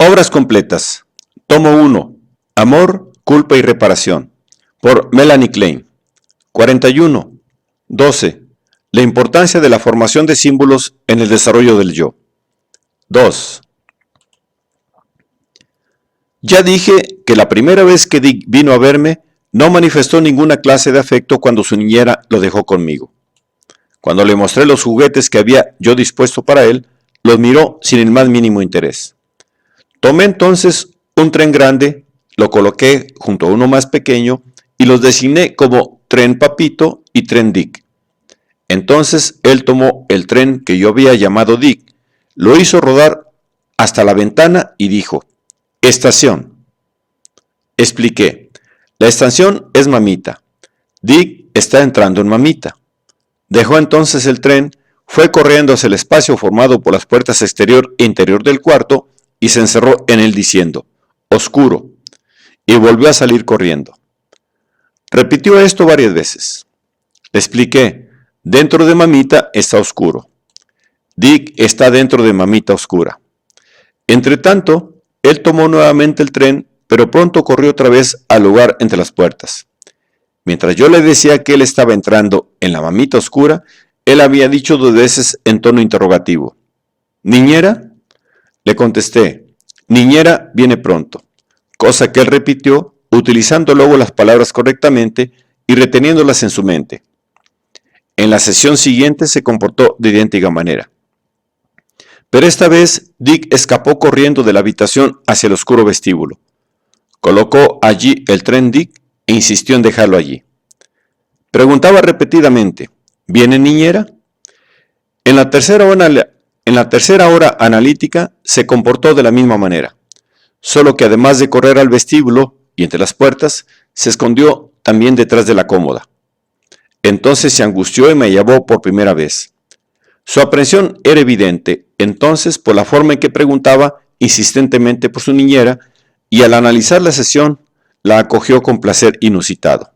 Obras completas. Tomo 1. Amor, culpa y reparación. Por Melanie Klein. 41. 12. La importancia de la formación de símbolos en el desarrollo del yo. 2. Ya dije que la primera vez que Dick vino a verme, no manifestó ninguna clase de afecto cuando su niñera lo dejó conmigo. Cuando le mostré los juguetes que había yo dispuesto para él, los miró sin el más mínimo interés. Tomé entonces un tren grande, lo coloqué junto a uno más pequeño y los designé como Tren Papito y Tren Dick. Entonces él tomó el tren que yo había llamado Dick, lo hizo rodar hasta la ventana y dijo: Estación. Expliqué: la estación es Mamita. Dick está entrando en Mamita. Dejó entonces el tren, fue corriendo hacia el espacio formado por las puertas exterior e interior del cuarto y se encerró en él diciendo: oscuro, y volvió a salir corriendo. Repitió esto varias veces. Le expliqué: dentro de Mamita está oscuro. Dick está dentro de Mamita oscura. Entretanto, él tomó nuevamente el tren, pero pronto corrió otra vez al lugar entre las puertas. Mientras yo le decía que él estaba entrando en la Mamita oscura, él había dicho 2 veces en tono interrogativo: ¿Niñera? Le contesté: Niñera viene pronto, cosa que él repitió, utilizando luego las palabras correctamente y reteniéndolas en su mente. En la sesión siguiente se comportó de idéntica manera. Pero esta vez Dick escapó corriendo de la habitación hacia el oscuro vestíbulo. Colocó allí el tren Dick e insistió en dejarlo allí. Preguntaba repetidamente: ¿viene niñera? En la tercera hora analítica se comportó de la misma manera, solo que además de correr al vestíbulo y entre las puertas, se escondió también detrás de la cómoda. Entonces se angustió y me llamó por primera vez. Su aprensión era evidente, entonces, por la forma en que preguntaba insistentemente por su niñera, y al analizar la sesión, la acogió con placer inusitado.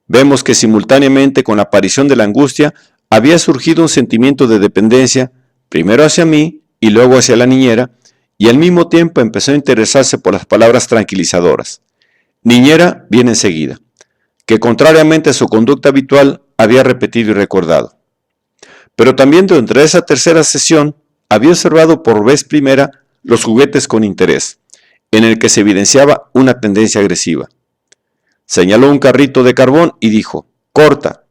Vemos que simultáneamente con la aparición de la angustia, había surgido un sentimiento de dependencia, primero hacia mí y luego hacia la niñera, y al mismo tiempo empezó a interesarse por las palabras tranquilizadoras: niñera viene enseguida, que contrariamente a su conducta habitual había repetido y recordado. Pero también dentro de esa tercera sesión había observado por vez primera los juguetes con interés, en el que se evidenciaba una tendencia agresiva. Señaló un carrito de carbón y dijo: corta.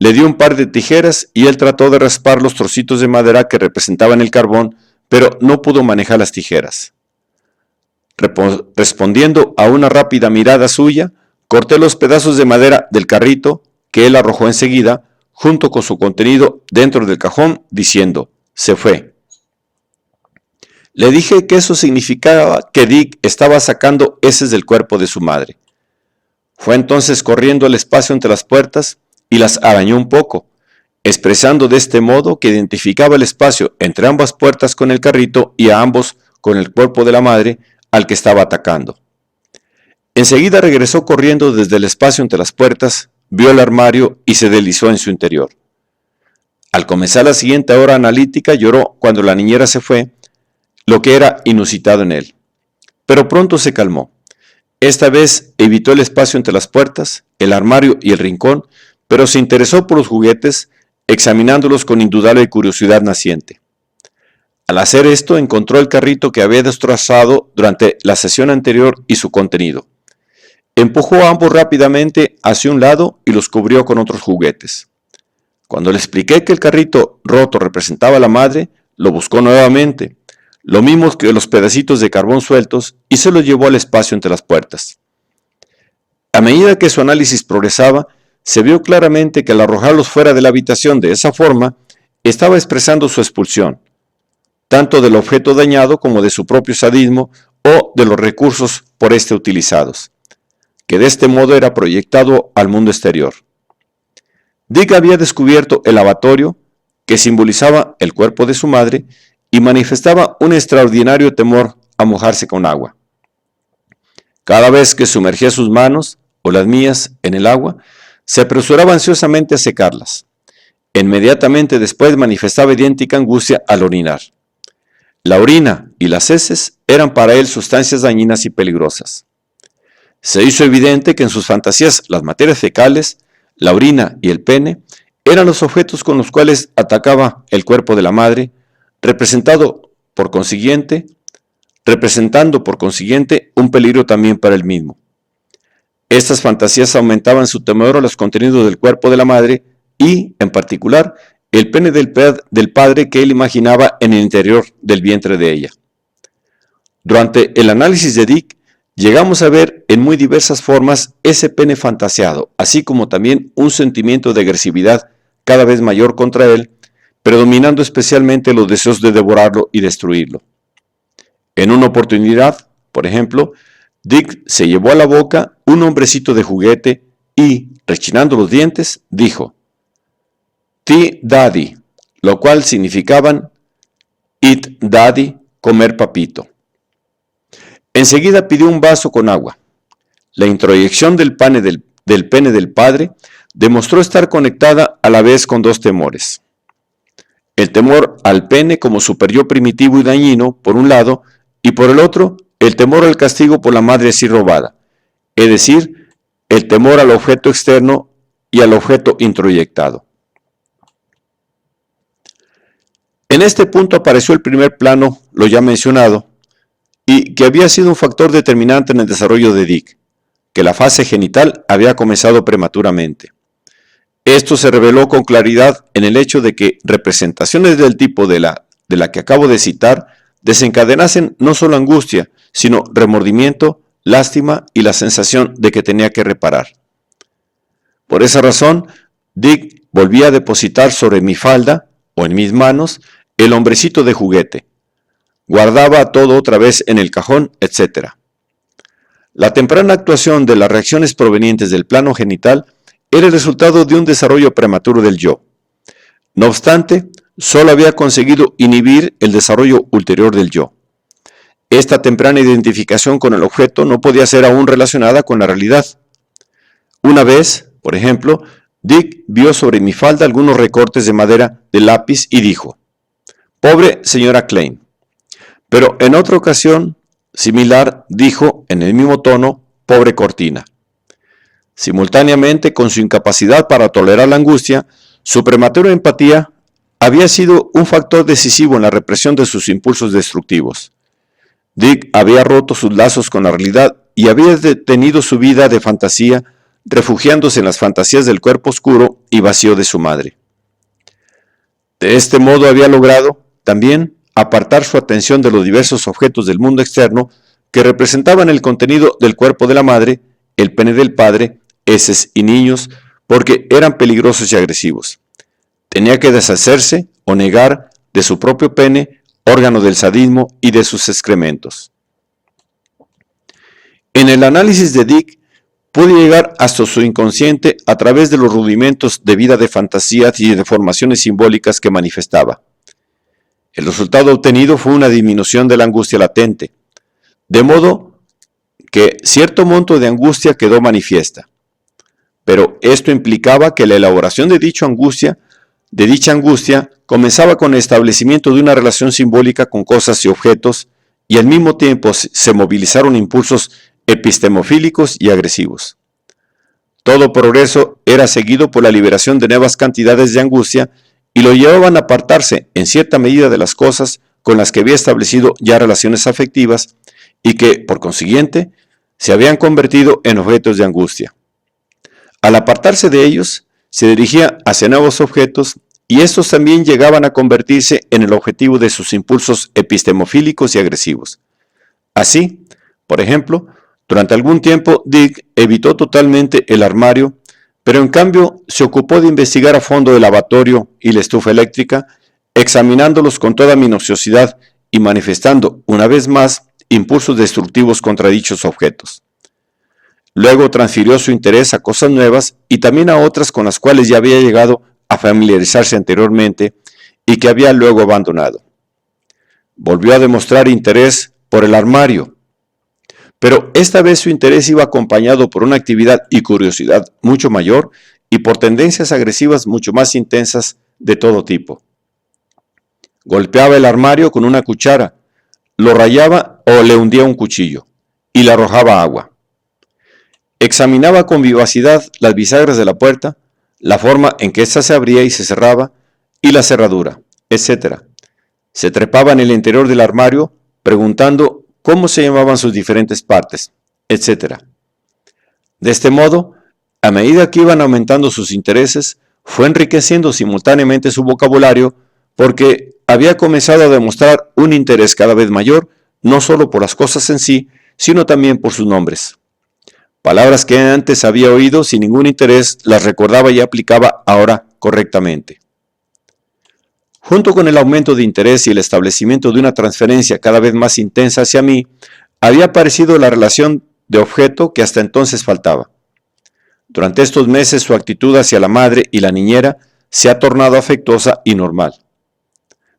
Le dio un par de tijeras y él trató de raspar los trocitos de madera que representaban el carbón, pero no pudo manejar las tijeras. Respondiendo a una rápida mirada suya, corté los pedazos de madera del carrito, que él arrojó enseguida, junto con su contenido dentro del cajón, diciendo: se fue. Le dije que eso significaba que Dick estaba sacando heces del cuerpo de su madre. Fue entonces corriendo al espacio entre las puertas y las arañó un poco, expresando de este modo que identificaba el espacio entre ambas puertas con el carrito y a ambos con el cuerpo de la madre al que estaba atacando. Enseguida regresó corriendo desde el espacio entre las puertas, vio el armario y se deslizó en su interior. Al comenzar la siguiente hora analítica lloró cuando la niñera se fue, lo que era inusitado en él. Pero pronto se calmó. Esta vez evitó el espacio entre las puertas, el armario y el rincón, pero se interesó por los juguetes, examinándolos con indudable curiosidad naciente. Al hacer esto, encontró el carrito que había destrozado durante la sesión anterior y su contenido. Empujó a ambos rápidamente hacia un lado y los cubrió con otros juguetes. Cuando le expliqué que el carrito roto representaba a la madre, lo buscó nuevamente, lo mismo que los pedacitos de carbón sueltos, y se los llevó al espacio entre las puertas. A medida que su análisis progresaba, se vio claramente que al arrojarlos fuera de la habitación de esa forma, estaba expresando su expulsión, tanto del objeto dañado como de su propio sadismo o de los recursos por este utilizados, que de este modo era proyectado al mundo exterior. Dick había descubierto el lavatorio, que simbolizaba el cuerpo de su madre, y manifestaba un extraordinario temor a mojarse con agua. Cada vez que sumergía sus manos, o las mías, en el agua, se apresuraba ansiosamente a secarlas. Inmediatamente después manifestaba idéntica angustia al orinar. La orina, y las heces eran para él sustancias dañinas y peligrosas. Se hizo evidente que en sus fantasías las materias fecales, la orina y el pene, eran los objetos con los cuales atacaba el cuerpo de la madre, representando por consiguiente un peligro también para él mismo. Estas fantasías aumentaban su temor a los contenidos del cuerpo de la madre y, en particular, el pene del padre que él imaginaba en el interior del vientre de ella. Durante el análisis de Dick, llegamos a ver en muy diversas formas ese pene fantaseado, así como también un sentimiento de agresividad cada vez mayor contra él, predominando especialmente los deseos de devorarlo y destruirlo. En una oportunidad, por ejemplo, Dick se llevó a la boca un hombrecito de juguete y, rechinando los dientes, dijo: "Tea Daddy", lo cual significaban "Eat Daddy", comer papito. Enseguida pidió un vaso con agua. La introyección del pene del padre demostró estar conectada a la vez con dos temores. El temor al pene como superyo primitivo y dañino, por un lado, y por el otro, el temor al castigo por la madre así robada, es decir, el temor al objeto externo y al objeto introyectado. En este punto apareció el primer plano, lo ya mencionado, y que había sido un factor determinante en el desarrollo de Dick, que la fase genital había comenzado prematuramente. Esto se reveló con claridad en el hecho de que representaciones del tipo de la que acabo de citar desencadenasen no solo angustia, sino remordimiento, lástima y la sensación de que tenía que reparar. Por esa razón, Dick volvía a depositar sobre mi falda, o en mis manos, el hombrecito de juguete. Guardaba todo otra vez en el cajón, etc. La temprana actuación de las reacciones provenientes del plano genital era el resultado de un desarrollo prematuro del yo. No obstante, solo había conseguido inhibir el desarrollo ulterior del yo. Esta temprana identificación con el objeto no podía ser aún relacionada con la realidad. Una vez, por ejemplo, Dick vio sobre mi falda algunos recortes de madera de lápiz y dijo: "Pobre señora Klein". Pero en otra ocasión similar dijo en el mismo tono: "Pobre cortina". Simultáneamente con su incapacidad para tolerar la angustia, su prematura empatía había sido un factor decisivo en la represión de sus impulsos destructivos. Dick había roto sus lazos con la realidad y había detenido su vida de fantasía, refugiándose en las fantasías del cuerpo oscuro y vacío de su madre. De este modo había logrado, también, apartar su atención de los diversos objetos del mundo externo que representaban el contenido del cuerpo de la madre, el pene del padre, heces y niños, porque eran peligrosos y agresivos. Tenía que deshacerse o negar de su propio pene, órgano del sadismo, y de sus excrementos. En el análisis de Dick, pude llegar hasta su inconsciente a través de los rudimentos de vida de fantasías y de formaciones simbólicas que manifestaba. El resultado obtenido fue una disminución de la angustia latente, de modo que cierto monto de angustia quedó manifiesta. Pero esto implicaba que la elaboración de dicha angustia comenzaba con el establecimiento de una relación simbólica con cosas y objetos, y al mismo tiempo se movilizaron impulsos epistemofílicos y agresivos. Todo progreso era seguido por la liberación de nuevas cantidades de angustia y lo llevaban a apartarse en cierta medida de las cosas con las que había establecido ya relaciones afectivas y que, por consiguiente, se habían convertido en objetos de angustia. Al apartarse de ellos, se dirigía hacia nuevos objetos y estos también llegaban a convertirse en el objetivo de sus impulsos epistemofílicos y agresivos. Así, por ejemplo, durante algún tiempo Dick evitó totalmente el armario, pero en cambio se ocupó de investigar a fondo el lavatorio y la estufa eléctrica, examinándolos con toda minuciosidad y manifestando, una vez más, impulsos destructivos contra dichos objetos. Luego transfirió su interés a cosas nuevas y también a otras con las cuales ya había llegado a familiarizarse anteriormente y que había luego abandonado. Volvió a demostrar interés por el armario, pero esta vez su interés iba acompañado por una actividad y curiosidad mucho mayor y por tendencias agresivas mucho más intensas de todo tipo. Golpeaba el armario con una cuchara, lo rayaba o le hundía un cuchillo y le arrojaba agua. Examinaba con vivacidad las bisagras de la puerta, la forma en que ésta se abría y se cerraba, y la cerradura, etc. Se trepaba en el interior del armario, preguntando cómo se llamaban sus diferentes partes, etc. De este modo, a medida que iban aumentando sus intereses, fue enriqueciendo simultáneamente su vocabulario porque había comenzado a demostrar un interés cada vez mayor, no solo por las cosas en sí, sino también por sus nombres. Palabras que antes había oído sin ningún interés, las recordaba y aplicaba ahora correctamente. Junto con el aumento de interés y el establecimiento de una transferencia cada vez más intensa hacia mí, había aparecido la relación de objeto que hasta entonces faltaba. Durante estos meses su actitud hacia la madre y la niñera se ha tornado afectuosa y normal.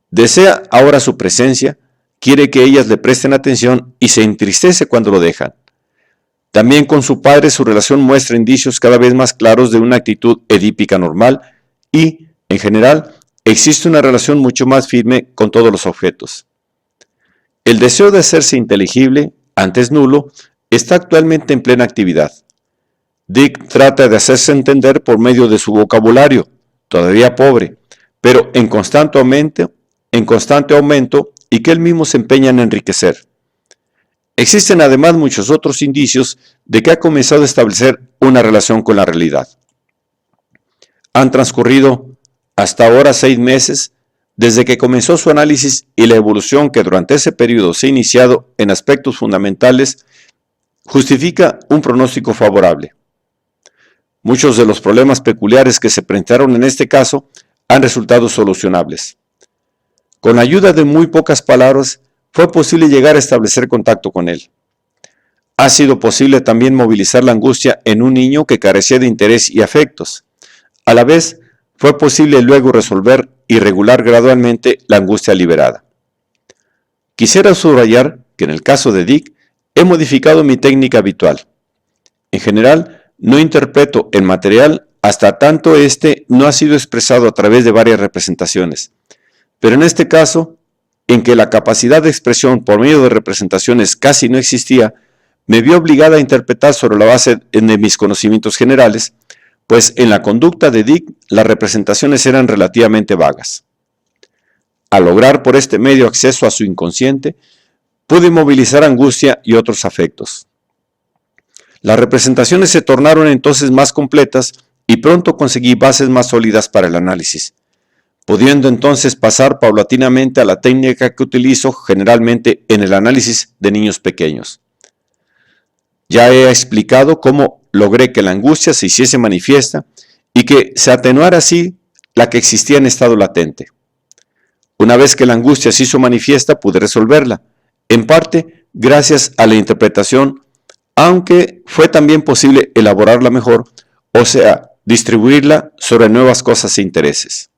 Desea ahora su presencia, quiere que ellas le presten atención y se entristece cuando lo dejan. También con su padre su relación muestra indicios cada vez más claros de una actitud edípica normal y, en general, existe una relación mucho más firme con todos los objetos. El deseo de hacerse inteligible, antes nulo, está actualmente en plena actividad. Dick trata de hacerse entender por medio de su vocabulario, todavía pobre, pero en constante aumento y que él mismo se empeña en enriquecer. Existen además muchos otros indicios de que ha comenzado a establecer una relación con la realidad. Han transcurrido hasta ahora 6 meses desde que comenzó su análisis y la evolución que durante ese periodo se ha iniciado en aspectos fundamentales justifica un pronóstico favorable. Muchos de los problemas peculiares que se presentaron en este caso han resultado solucionables. Con la ayuda de muy pocas palabras, fue posible llegar a establecer contacto con él. Ha sido posible también movilizar la angustia en un niño que carecía de interés y afectos. A la vez, fue posible luego resolver y regular gradualmente la angustia liberada. Quisiera subrayar que en el caso de Dick, he modificado mi técnica habitual. En general, no interpreto el material hasta tanto este no ha sido expresado a través de varias representaciones. Pero en este caso, en que la capacidad de expresión por medio de representaciones casi no existía, me vi obligada a interpretar sobre la base de mis conocimientos generales, pues en la conducta de Dick las representaciones eran relativamente vagas. Al lograr por este medio acceso a su inconsciente, pude movilizar angustia y otros afectos. Las representaciones se tornaron entonces más completas y pronto conseguí bases más sólidas para el análisis, pudiendo entonces pasar paulatinamente a la técnica que utilizo generalmente en el análisis de niños pequeños. Ya he explicado cómo logré que la angustia se hiciese manifiesta y que se atenuara así la que existía en estado latente. Una vez que la angustia se hizo manifiesta, pude resolverla, en parte gracias a la interpretación, aunque fue también posible elaborarla mejor, o sea, distribuirla sobre nuevas cosas e intereses.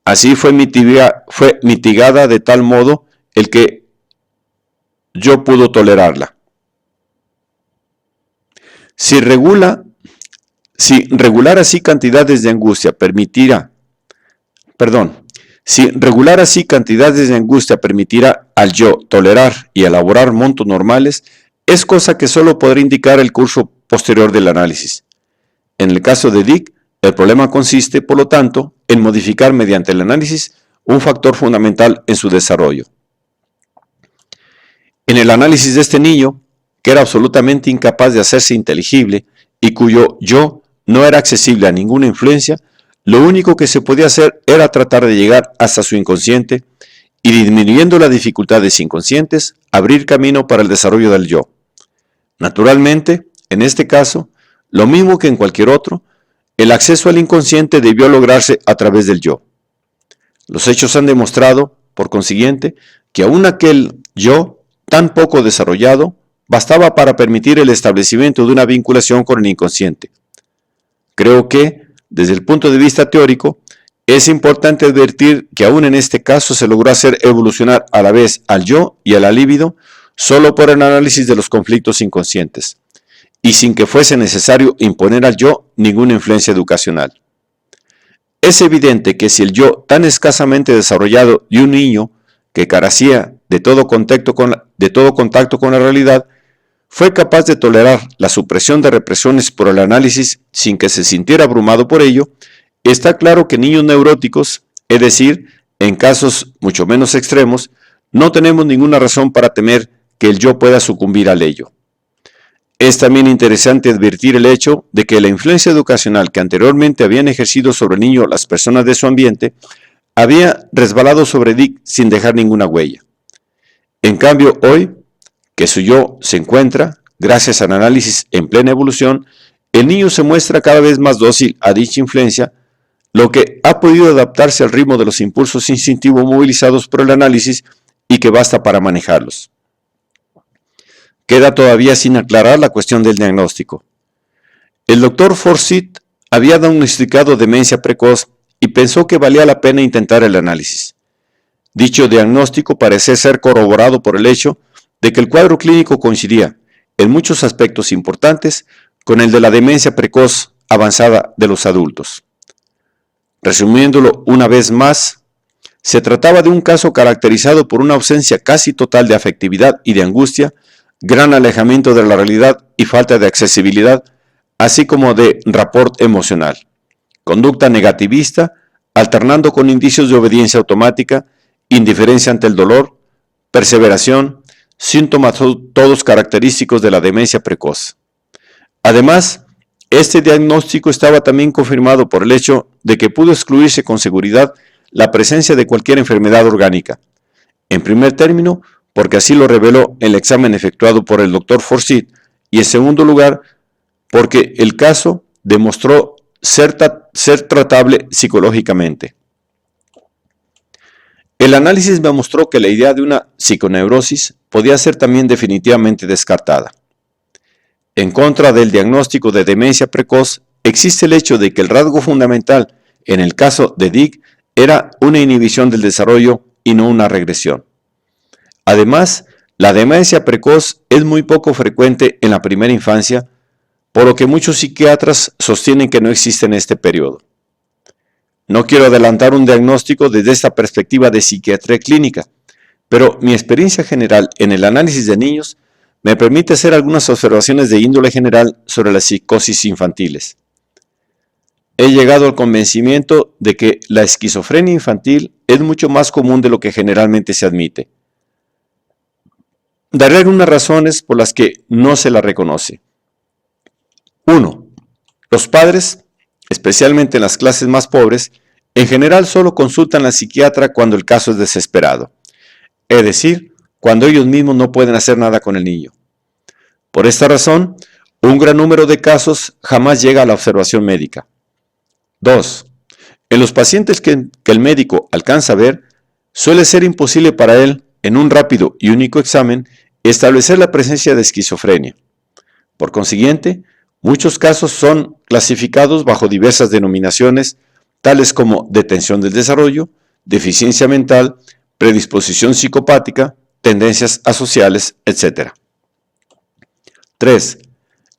Así fue mitigada de tal modo el que yo pudo tolerarla. Si regular así cantidades de angustia permitirá al yo tolerar y elaborar montos normales, es cosa que solo podrá indicar el curso posterior del análisis. En el caso de Dick, el problema consiste, por lo tanto, en modificar mediante el análisis un factor fundamental en su desarrollo. En el análisis de este niño, que era absolutamente incapaz de hacerse inteligible y cuyo yo no era accesible a ninguna influencia, lo único que se podía hacer era tratar de llegar hasta su inconsciente y, disminuyendo las dificultades inconscientes, abrir camino para el desarrollo del yo. Naturalmente, en este caso, lo mismo que en cualquier otro, el acceso al inconsciente debió lograrse a través del yo. Los hechos han demostrado, por consiguiente, que aún aquel yo tan poco desarrollado bastaba para permitir el establecimiento de una vinculación con el inconsciente. Creo que, desde el punto de vista teórico, es importante advertir que aún en este caso se logró hacer evolucionar a la vez al yo y a la libido solo por el análisis de los conflictos inconscientes, y sin que fuese necesario imponer al yo ninguna influencia educacional. Es evidente que si el yo tan escasamente desarrollado de un niño que carecía de todo contacto con la realidad, fue capaz de tolerar la supresión de represiones por el análisis sin que se sintiera abrumado por ello, está claro que niños neuróticos, es decir, en casos mucho menos extremos, no tenemos ninguna razón para temer que el yo pueda sucumbir al ello. Es también interesante advertir el hecho de que la influencia educacional que anteriormente habían ejercido sobre el niño las personas de su ambiente había resbalado sobre Dick sin dejar ninguna huella. En cambio, hoy, que su yo se encuentra, gracias al análisis en plena evolución, el niño se muestra cada vez más dócil a dicha influencia, lo que ha podido adaptarse al ritmo de los impulsos instintivos movilizados por el análisis y que basta para manejarlos. Queda todavía sin aclarar la cuestión del diagnóstico. El doctor Forsyth había diagnosticado demencia precoz y pensó que valía la pena intentar el análisis. Dicho diagnóstico parece ser corroborado por el hecho de que el cuadro clínico coincidía, en muchos aspectos importantes, con el de la demencia precoz avanzada de los adultos. Resumiéndolo una vez más, se trataba de un caso caracterizado por una ausencia casi total de afectividad y de angustia, gran alejamiento de la realidad y falta de accesibilidad, así como de rapport emocional, conducta negativista, alternando con indicios de obediencia automática, indiferencia ante el dolor, perseveración, síntomas todos característicos de la demencia precoz. Además, este diagnóstico estaba también confirmado por el hecho de que pudo excluirse con seguridad la presencia de cualquier enfermedad orgánica. En primer término, porque así lo reveló el examen efectuado por el Dr. Forsyth, y en segundo lugar, porque el caso demostró ser tratable psicológicamente. El análisis me mostró que la idea de una psiconeurosis podía ser también definitivamente descartada. En contra del diagnóstico de demencia precoz, existe el hecho de que el rasgo fundamental en el caso de Dick era una inhibición del desarrollo y no una regresión. Además, la demencia precoz es muy poco frecuente en la primera infancia, por lo que muchos psiquiatras sostienen que no existe en este periodo. No quiero adelantar un diagnóstico desde esta perspectiva de psiquiatría clínica, pero mi experiencia general en el análisis de niños me permite hacer algunas observaciones de índole general sobre las psicosis infantiles. He llegado al convencimiento de que la esquizofrenia infantil es mucho más común de lo que generalmente se admite. Daré algunas razones por las que no se la reconoce. 1. Los padres, especialmente en las clases más pobres, en general solo consultan al psiquiatra cuando el caso es desesperado, es decir, cuando ellos mismos no pueden hacer nada con el niño. Por esta razón, un gran número de casos jamás llega a la observación médica. 2. En los pacientes que el médico alcanza a ver, suele ser imposible para él, en un rápido y único examen, establecer la presencia de esquizofrenia. Por consiguiente, muchos casos son clasificados bajo diversas denominaciones, tales como detención del desarrollo, deficiencia mental, predisposición psicopática, tendencias asociales, etc. 3.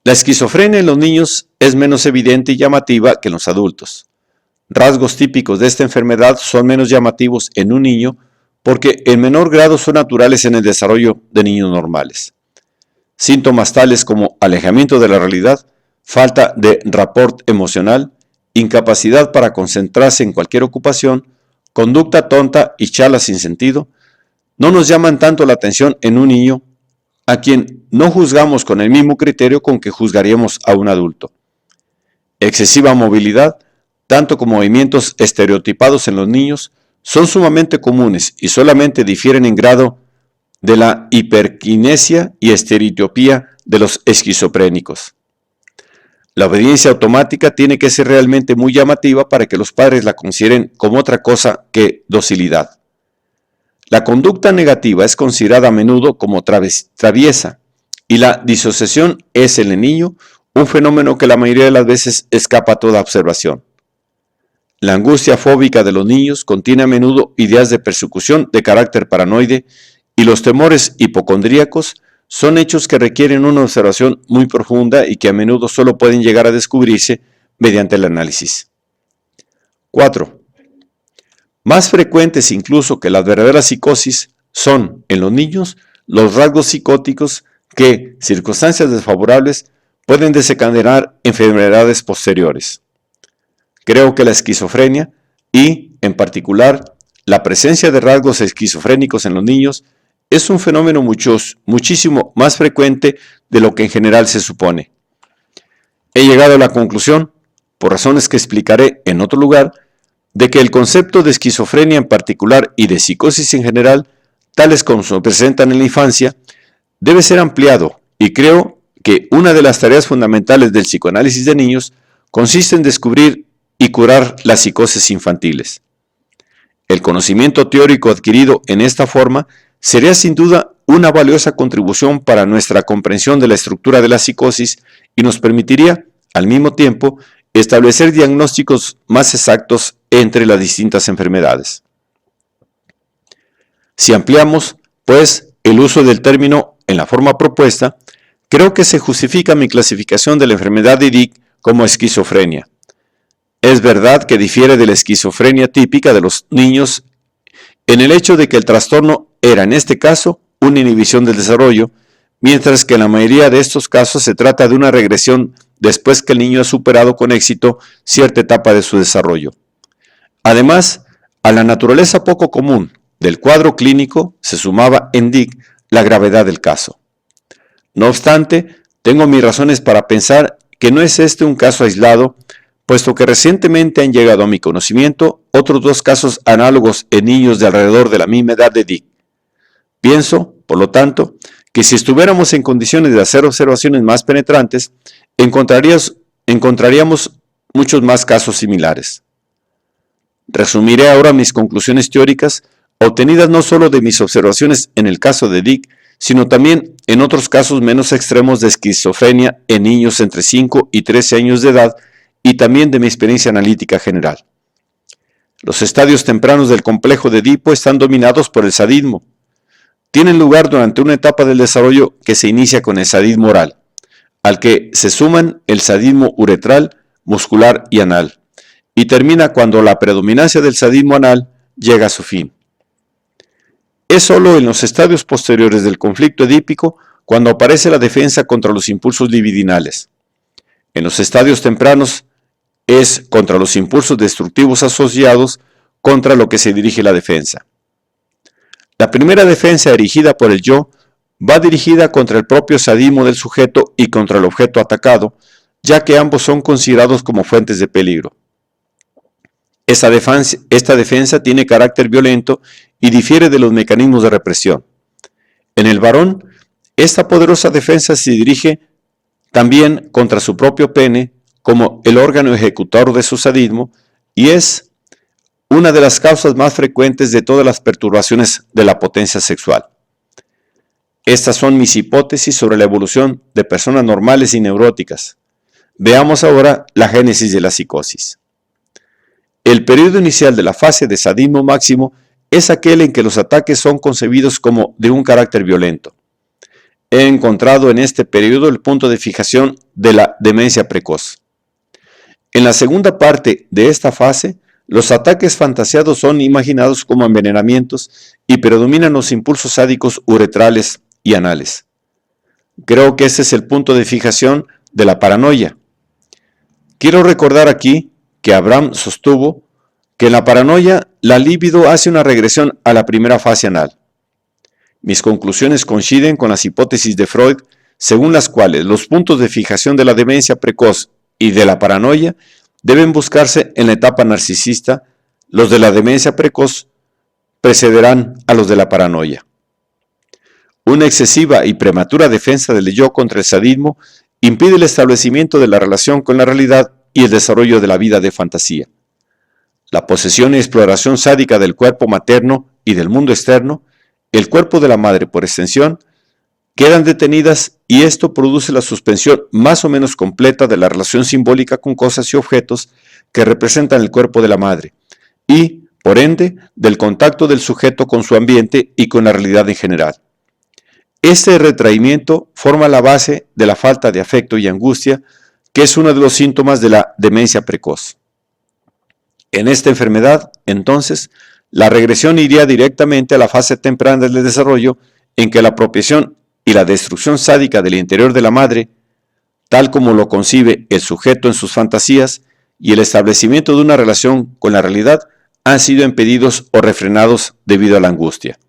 La esquizofrenia en los niños es menos evidente y llamativa que en los adultos. Rasgos típicos de esta enfermedad son menos llamativos en un niño porque en menor grado son naturales en el desarrollo de niños normales. Síntomas tales como alejamiento de la realidad, falta de rapport emocional, incapacidad para concentrarse en cualquier ocupación, conducta tonta y charlas sin sentido, no nos llaman tanto la atención en un niño a quien no juzgamos con el mismo criterio con que juzgaríamos a un adulto. Excesiva movilidad, tanto como movimientos estereotipados en los niños, son sumamente comunes y solamente difieren en grado de la hiperquinesia y estereotipía de los esquizofrénicos. La obediencia automática tiene que ser realmente muy llamativa para que los padres la consideren como otra cosa que docilidad. La conducta negativa es considerada a menudo como traviesa y la disociación es en el niño un fenómeno que la mayoría de las veces escapa a toda observación. La angustia fóbica de los niños contiene a menudo ideas de persecución de carácter paranoide y los temores hipocondríacos son hechos que requieren una observación muy profunda y que a menudo solo pueden llegar a descubrirse mediante el análisis. 4. Más frecuentes incluso que las verdaderas psicosis, son, en los niños, los rasgos psicóticos que, circunstancias desfavorables, pueden desencadenar enfermedades posteriores. Creo que la esquizofrenia y, en particular, la presencia de rasgos esquizofrénicos en los niños es un fenómeno muchísimo más frecuente de lo que en general se supone. He llegado a la conclusión, por razones que explicaré en otro lugar, de que el concepto de esquizofrenia en particular y de psicosis en general, tales como se presentan en la infancia, debe ser ampliado, y creo que una de las tareas fundamentales del psicoanálisis de niños consiste en descubrir y curar las psicosis infantiles. El conocimiento teórico adquirido en esta forma sería sin duda una valiosa contribución para nuestra comprensión de la estructura de la psicosis y nos permitiría, al mismo tiempo, establecer diagnósticos más exactos entre las distintas enfermedades. Si ampliamos, pues, el uso del término en la forma propuesta, creo que se justifica mi clasificación de la enfermedad de Dick como esquizofrenia. Es verdad que difiere de la esquizofrenia típica de los niños en el hecho de que el trastorno era, en este caso, una inhibición del desarrollo, mientras que en la mayoría de estos casos se trata de una regresión después que el niño ha superado con éxito cierta etapa de su desarrollo. Además, a la naturaleza poco común del cuadro clínico se sumaba en Dick la gravedad del caso. No obstante, tengo mis razones para pensar que no es este un caso aislado, puesto que recientemente han llegado a mi conocimiento otros dos casos análogos en niños de alrededor de la misma edad de Dick. Pienso, por lo tanto, que si estuviéramos en condiciones de hacer observaciones más penetrantes, encontraríamos muchos más casos similares. Resumiré ahora mis conclusiones teóricas, obtenidas no solo de mis observaciones en el caso de Dick, sino también en otros casos menos extremos de esquizofrenia en niños entre 5 y 13 años de edad y también de mi experiencia analítica general. Los estadios tempranos del complejo de Edipo están dominados por el sadismo. Tienen lugar durante una etapa del desarrollo que se inicia con el sadismo oral, al que se suman el sadismo uretral, muscular y anal, y termina cuando la predominancia del sadismo anal llega a su fin. Es solo en los estadios posteriores del conflicto edípico cuando aparece la defensa contra los impulsos libidinales. En los estadios tempranos es contra los impulsos destructivos asociados contra lo que se dirige la defensa. La primera defensa erigida por el yo va dirigida contra el propio sadismo del sujeto y contra el objeto atacado, ya que ambos son considerados como fuentes de peligro. Esta defensa tiene carácter violento y difiere de los mecanismos de represión. En el varón, esta poderosa defensa se dirige también contra su propio pene como el órgano ejecutor de su sadismo y es una de las causas más frecuentes de todas las perturbaciones de la potencia sexual. Estas son mis hipótesis sobre la evolución de personas normales y neuróticas. Veamos ahora la génesis de la psicosis. El periodo inicial de la fase de sadismo máximo es aquel en que los ataques son concebidos como de un carácter violento. He encontrado en este periodo el punto de fijación de la demencia precoz. En la segunda parte de esta fase, los ataques fantaseados son imaginados como envenenamientos y predominan los impulsos sádicos uretrales y anales. Creo que este es el punto de fijación de la paranoia. Quiero recordar aquí que Abraham sostuvo que en la paranoia la libido hace una regresión a la primera fase anal. Mis conclusiones coinciden con las hipótesis de Freud, según las cuales los puntos de fijación de la demencia precoz y de la paranoia deben buscarse en la etapa narcisista. Los de la demencia precoz precederán a los de la paranoia. Una excesiva y prematura defensa del yo contra el sadismo impide el establecimiento de la relación con la realidad y el desarrollo de la vida de fantasía. La posesión y exploración sádica del cuerpo materno y del mundo externo, el cuerpo de la madre por extensión, quedan detenidas y esto produce la suspensión más o menos completa de la relación simbólica con cosas y objetos que representan el cuerpo de la madre y, por ende, del contacto del sujeto con su ambiente y con la realidad en general. Este retraimiento forma la base de la falta de afecto y angustia, que es uno de los síntomas de la demencia precoz. En esta enfermedad, entonces, La regresión iría directamente a la fase temprana del desarrollo en que la apropiación y la destrucción sádica del interior de la madre, tal como lo concibe el sujeto en sus fantasías, y el establecimiento de una relación con la realidad han sido impedidos o refrenados debido a la angustia.